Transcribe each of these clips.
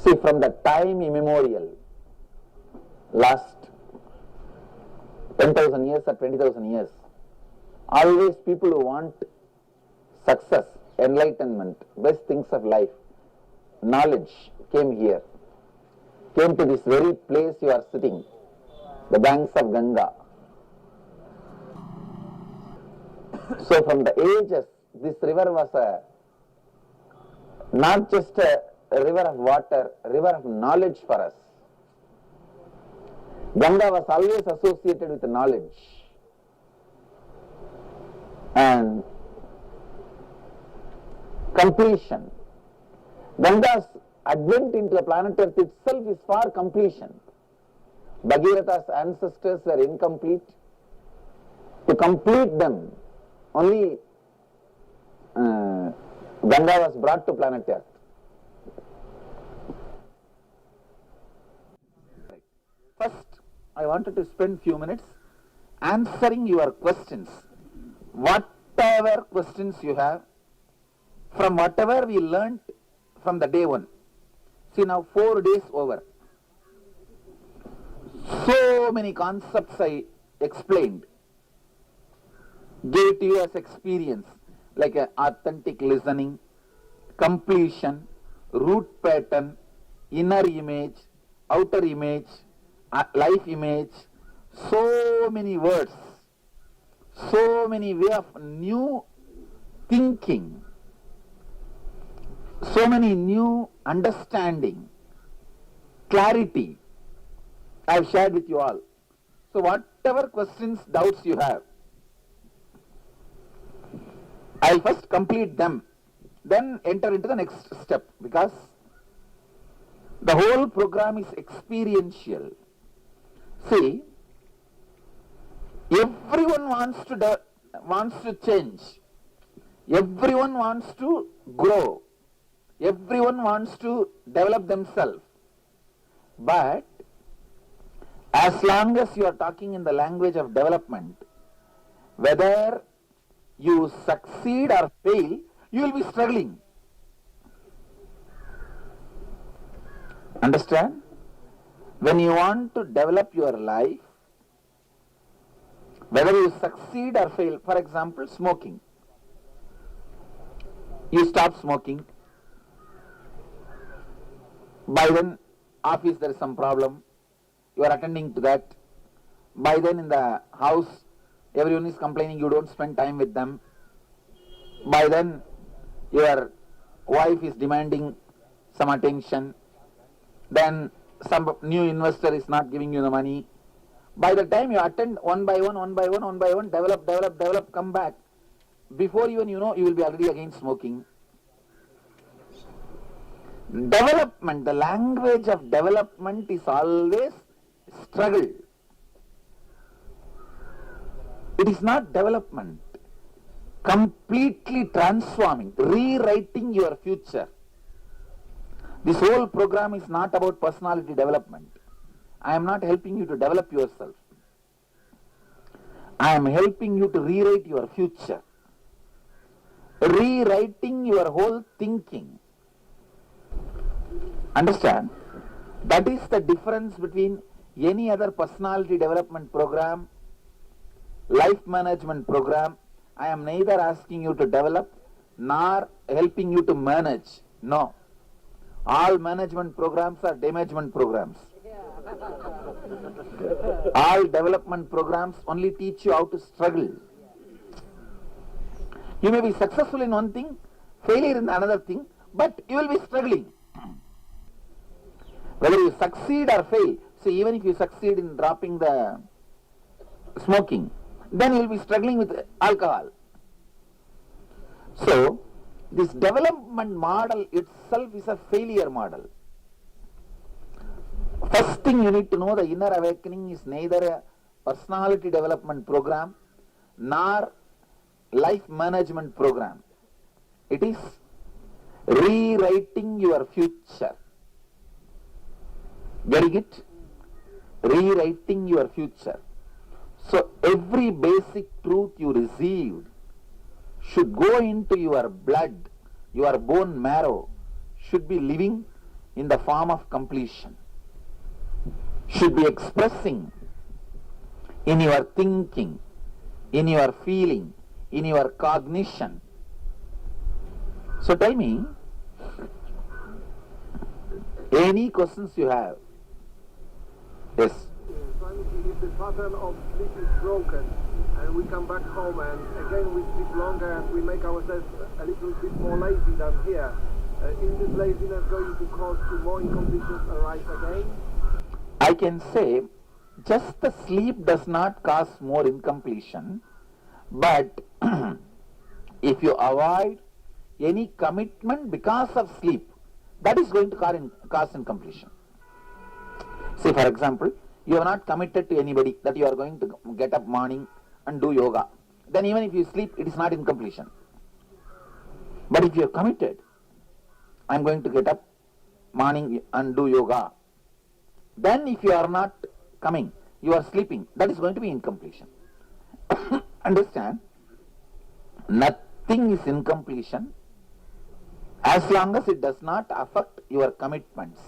See, from the time immemorial, last 10,000 years or 20,000 years, always people who want success, enlightenment, best things of life, knowledge came here, came to this very place you are sitting, the banks of Ganga. So from the ages, this river was not just a river of water, a river of knowledge for us. Ganga was always associated with knowledge. And completion. Ganga's advent into the planet Earth itself is for completion. Bhagirath's ancestors were incomplete. To complete them, only Ganga was brought to planet Earth. First, I wanted to spend few minutes answering your questions. Whatever questions you have, from whatever we learnt from the day one. See, now 4 days over. So many concepts I explained, gave to you as experience, like authentic listening, completion, root pattern, inner image, outer image, life image, so many words, so many way of new thinking, so many new understanding, clarity I have shared with you all. So whatever questions, doubts you have, I will first complete them, then enter into the next step, because the whole program is experiential. See, everyone wants to change, everyone wants to grow, everyone wants to develop themselves, but as long as you are talking in the language of development, whether you succeed or fail, you will be struggling. Understand? When you want to develop your life, whether you succeed or fail, for example, smoking. You stop smoking. By then, office there is some problem. You are attending to that. By then in the house, everyone is complaining you don't spend time with them. By then, your wife is demanding some attention. Then some new investor is not giving you the money. By the time you attend one by one, develop, come back, before even you know, you will be already again smoking. Development, the language of development is always struggle. It is not development. Completely transforming, rewriting your future. This whole program is not about personality development. I am not helping you to develop yourself. I am helping you to rewrite your future. Rewriting your whole thinking. Understand? That is the difference between any other personality development program, life management program. I am neither asking you to develop nor helping you to manage. No. All management programs are damagement programs. All development programs only teach you how to struggle. You may be successful in one thing, failure in another thing, but you will be struggling. Whether you succeed or fail, see, even if you succeed in dropping the smoking, then you will be struggling with alcohol. So, this development model itself is a failure model. First thing you need to know, the inner awakening is neither a personality development program nor life management program. It is rewriting your future. Getting it? Rewriting your future. So every basic truth you received should go into your blood, your bone marrow, should be living, in the form of completion should be expressing in your thinking, in your feeling, in your cognition. So tell me, any questions you have? Yes. If the pattern of sleep is broken and we come back home and again we sleep longer and we make ourselves a little bit more lazy than here, is this laziness going to cause more incompletions arise again? I can say just the sleep does not cause more incompletion, but if you avoid any commitment because of sleep, that is going to cause incompletion. Say for example, you are not committed to anybody that you are going to get up morning and do yoga. Then even if you sleep, it is not incompletion. But if you are committed, I am going to get up morning and do yoga. Then if you are not coming, you are sleeping, that is going to be incompletion. Understand? Nothing is incompletion as long as it does not affect your commitments.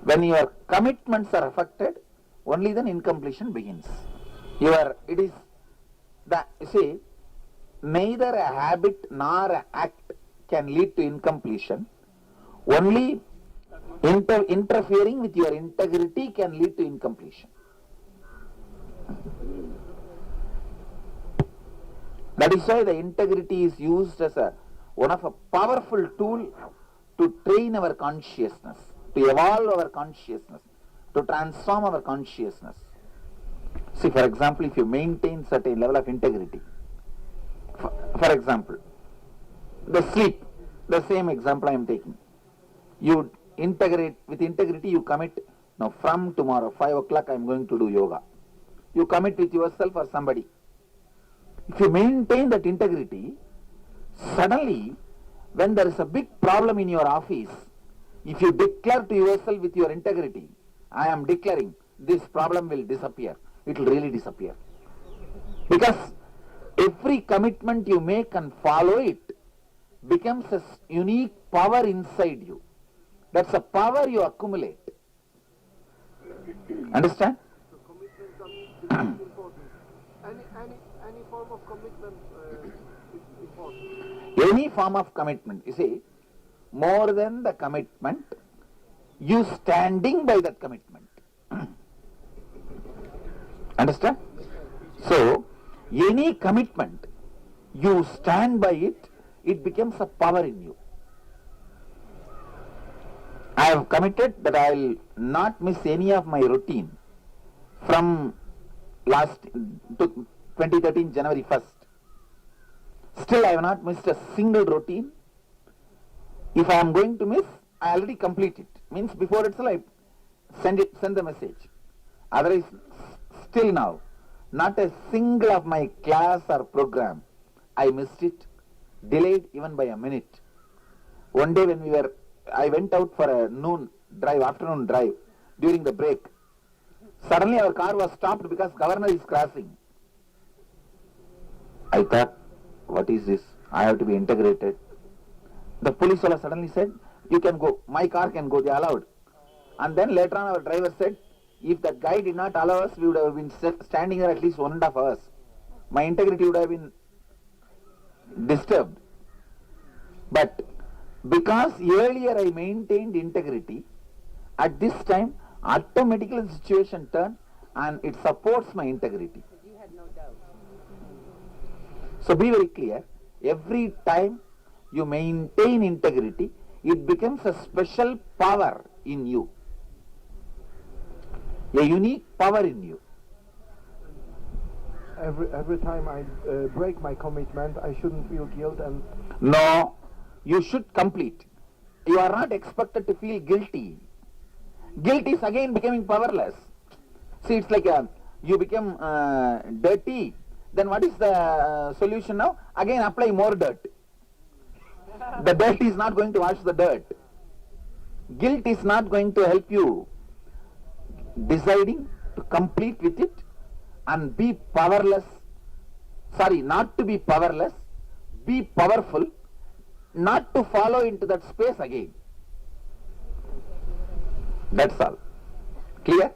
When your commitments are affected, only then incompletion begins. It is the, see, neither a habit nor an act can lead to incompletion. Only interfering with your integrity can lead to incompletion. That is why the integrity is used as one of a powerful tool to train our consciousness, to evolve our consciousness, to transform our consciousness. See, for example, if you maintain certain level of integrity, for example, the sleep, the same example I am taking. You integrate, with integrity you commit, now from tomorrow 5 o'clock I am going to do yoga. You commit with yourself or somebody. If you maintain that integrity, suddenly when there is a big problem in your office, if you declare to yourself with your integrity, I am declaring this problem will disappear, it will really disappear. Because every commitment you make and follow it becomes a unique power inside you. That's a power you accumulate. Understand? So commitment is important. Any form of commitment is important. Any form of commitment, you see, more than the commitment, you standing by that commitment. Understand? So, any commitment, you stand by it, it becomes a power in you. I have committed that I will not miss any of my routine from last 2013 January 1st. Still I have not missed a single routine. If I am going to miss, I already complete it. Means before itself I send the message. Otherwise, still now, not a single of my class or program I missed it, delayed even by a minute. One day when I went out for a afternoon drive during the break. Suddenly our car was stopped because governor is crossing. I thought, what is this? I have to be integrated. The police wala suddenly said, you can go, my car can go, they allowed. And then later on our driver said, if that guy did not allow us, we would have been standing there at least 1.5 hours. My integrity would have been disturbed. But because earlier I maintained integrity, at this time automatically the situation turned and it supports my integrity. You had no doubt. So be very clear, every time you maintain integrity, it becomes a special power in you, a unique power in you. Every time I break my commitment, I shouldn't feel guilt and... No, you should complete. You are not expected to feel guilty. Guilt is again becoming powerless. See, it's like you become dirty. Then what is the solution now? Again apply more dirt. The dirt is not going to wash the dirt. Guilt is not going to help you deciding to complete with it and be powerless. Sorry, not to be powerless, be powerful, not to follow into that space again. That's all. Clear?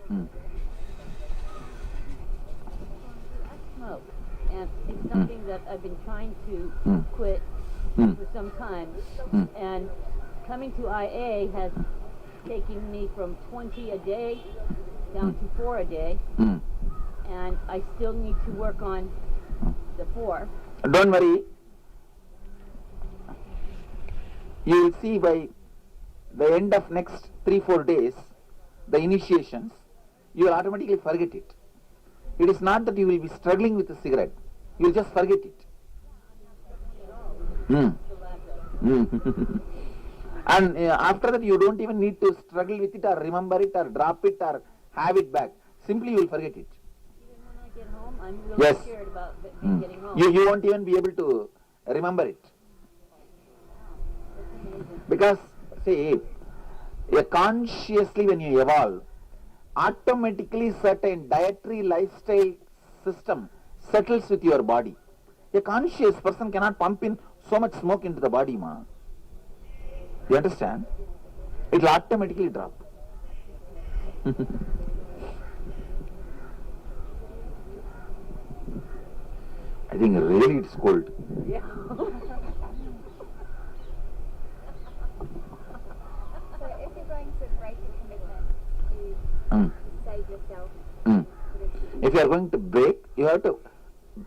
Hmm. Smoke, and it's something that I've been trying to Mm. quit Mm. for some time. Mm. And coming to IA has taken me from 20 a day down to 4 a day, Hmm. and I still need to work on the 4. Don't worry. You will see by the end of next 3-4 days, the initiations, you will automatically forget it. It is not that you will be struggling with the cigarette. You will just forget it. Hmm. Hmm. And after that you don't even need to struggle with it or remember it or drop it or have it back. Simply you will forget it. Even when I get home, I'm really Yes. scared about Hmm. getting home. You won't even be able to remember it. Because, see, consciously when you evolve, automatically certain dietary lifestyle system settles with your body. A conscious person cannot pump in so much smoke into the body, ma. You understand? It will automatically drop. I think really it's cold. Yeah. So if you're going to break a commitment to Mm. save yourself, Mm. would it, If you are going to break, you have to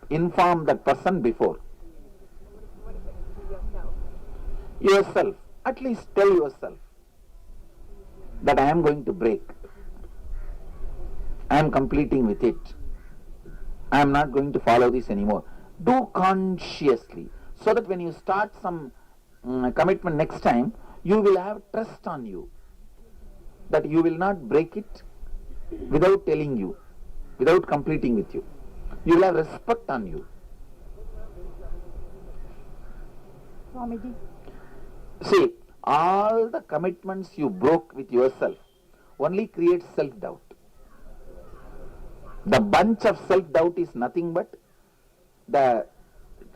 inform that person before. what is it to yourself? Yourself, at least tell yourself that I am going to break. I am completing with it. I am not going to follow this anymore. Do consciously, so that when you start some commitment next time, you will have trust on you, that you will not break it without telling you, without completing with you. You will have respect on you. Swamiji, See, all the commitments you broke with yourself only creates self-doubt. The bunch of self-doubt is nothing but the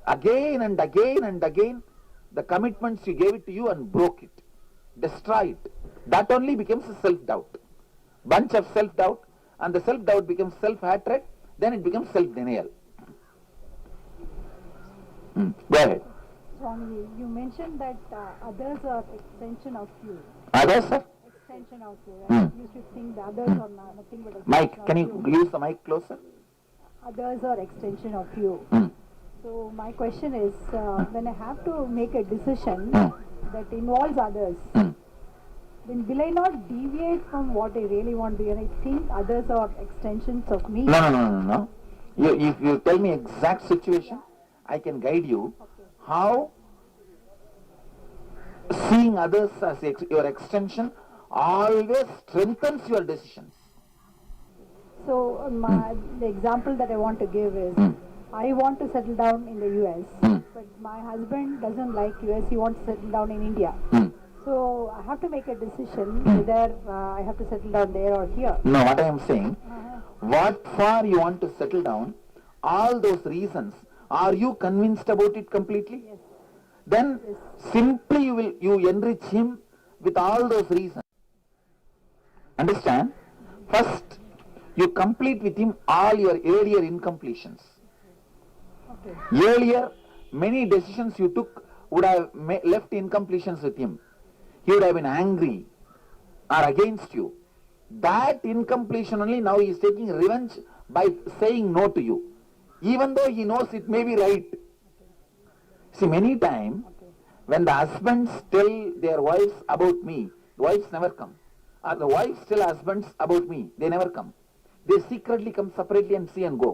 again and again and again the commitments you gave it to you and broke it, destroy it. That only becomes a self-doubt. Bunch of self-doubt, and the self-doubt becomes self-hatred, then it becomes self-denial. Go ahead. Swamiji, you mentioned that others are extension of you. Others, sir? Extension of you. Hmm. I used to think the others are nothing but extension Mike, of can you use the mic closer? Others are extension of you. Hmm. So my question is, when I have to make a decision Hmm. that involves others, Hmm. then will I not deviate from what I really want to do? And I think others are extensions of me. No. If you tell me exact situation, I can guide you how seeing others as your extension always strengthens your decisions. So the example that I want to give is, Hmm. I want to settle down in the US, Hmm. but my husband doesn't like US, he wants to settle down in India. Hmm. So I have to make a decision whether I have to settle down there or here. No, what I am saying, Uh-huh. what for you want to settle down, all those reasons, are you convinced about it completely? Yes. Then simply you enrich him with all those reasons. Understand? First, you complete with him all your earlier incompletions. Okay. Earlier, many decisions you took would have left incompletions with him. He would have been angry or against you. That incompletion only now he is taking revenge by saying no to you, even though he knows it may be right. See, many times when the husbands tell their wives about me, the wives never come. Or the wives tell husbands about me, they never come. They secretly come separately and see and go.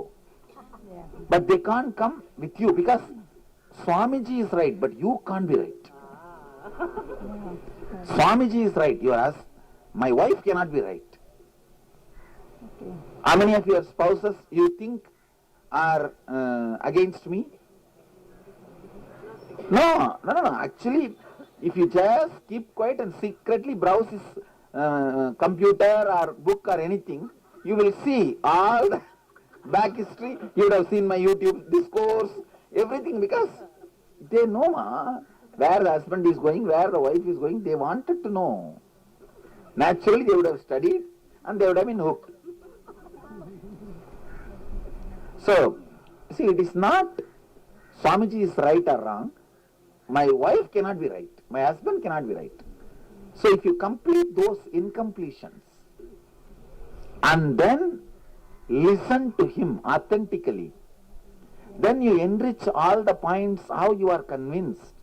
Yeah. But they can't come with you because Swamiji is right, but you can't be right. Swamiji is right, my wife cannot be right. Okay. How many of your spouses you think are against me? No. Actually, if you just keep quiet and secretly browse his computer or book or anything, you will see all the back history. You would have seen my YouTube discourse, everything, because they know where the husband is going, where the wife is going. They wanted to know. Naturally, they would have studied and they would have been hooked. So, see, it is not Swamiji is right or wrong. My wife cannot be right. My husband cannot be right. So, if you complete those incompletions and then listen to him authentically, then you enrich all the points how you are convinced.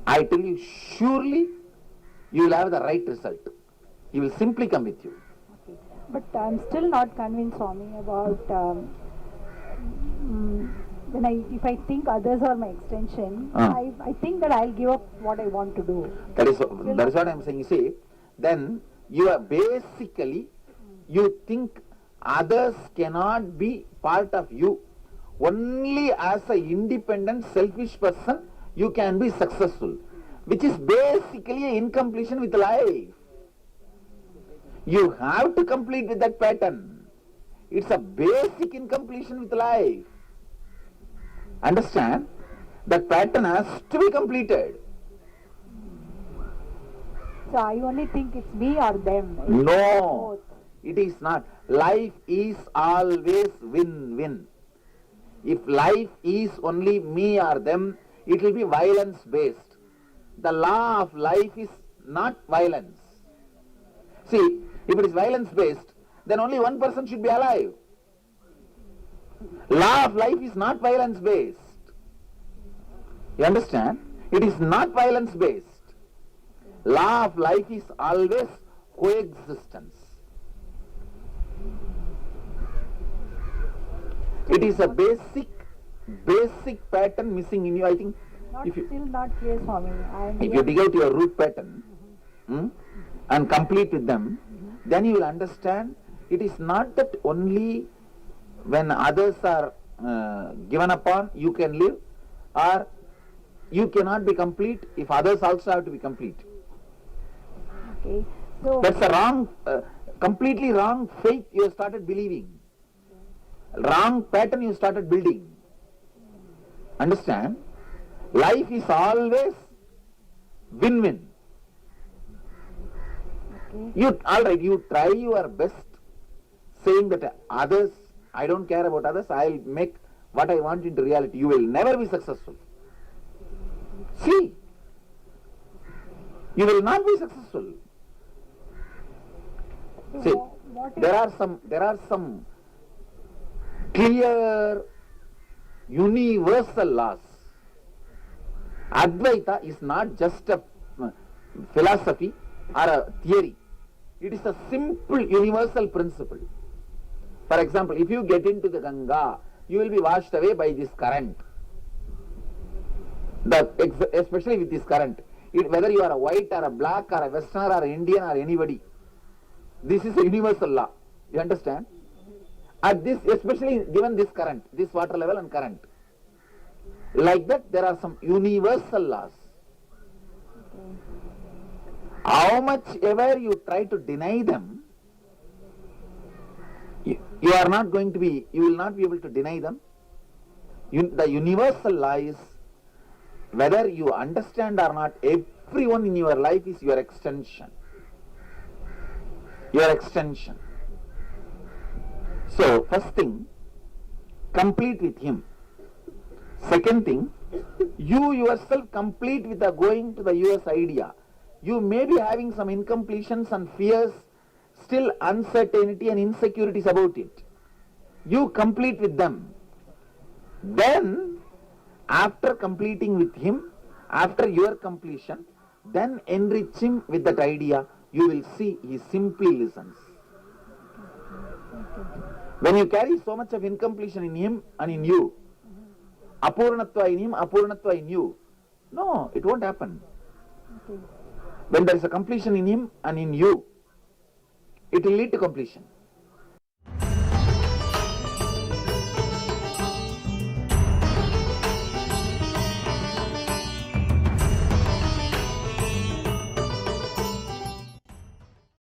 I tell you, surely you will have the right result. He will simply come with you. But I'm still not convinced, Swami, about if I think others are my extension, I think that I'll give up what I want to do. That is what I'm saying. You see, then you are basically, you think others cannot be part of you. Only as an independent, selfish person, you can be successful, which is basically an incompletion with life. You have to complete with that pattern. It's a basic incompletion with life. Understand? That pattern has to be completed. So I only think it's me or them. It's No, both. it is not. Life is always win-win. If life is only me or them, it will be violence-based. The law of life is not violence. See, if it is violence-based, then only one person should be alive. Law of life is not violence-based. You understand? It is not violence-based. Law of life is always coexistence. It is a basic pattern missing in you. I think Still not clear, Swami. if you dig out your root pattern and complete with them, then you will understand it is not that only when others are given upon you can live, or you cannot be complete if others also have to be complete. Okay. So That's a wrong, completely wrong faith you have started believing. Wrong pattern you started building. Understand? Life is always win-win. okay. You try your best saying that others, I don't care about others, I'll make what I want into reality. You will never be successful. See, you will not be successful. So See, what is there are some clear universal laws. Advaita is not just a philosophy or a theory. It is a simple universal principle. For example, if you get into the Ganga, you will be washed away by this current. Especially with this current. Whether you are a white or a black or a Westerner or an Indian or anybody, this is a universal law. You understand? At this, especially given this current, this water level and current. Like that, there are some universal laws. How much ever you try to deny them, you are not going to be, you will not be able to deny them. The universal law is, whether you understand or not, everyone in your life is your extension. Your extension. So, first thing, complete with him. Second thing, you yourself complete with the going to the US idea. You may be having some incompletions and fears, still uncertainty and insecurities about it. You complete with them. Then, after completing with him, after your completion, then enrich him with that idea. You will see he simply listens. When you carry so much of incompletion in him and in you, apurnatva in him, apurnatva in you, no, it won't happen. Okay. When there is a completion in him and in you, it will lead to completion.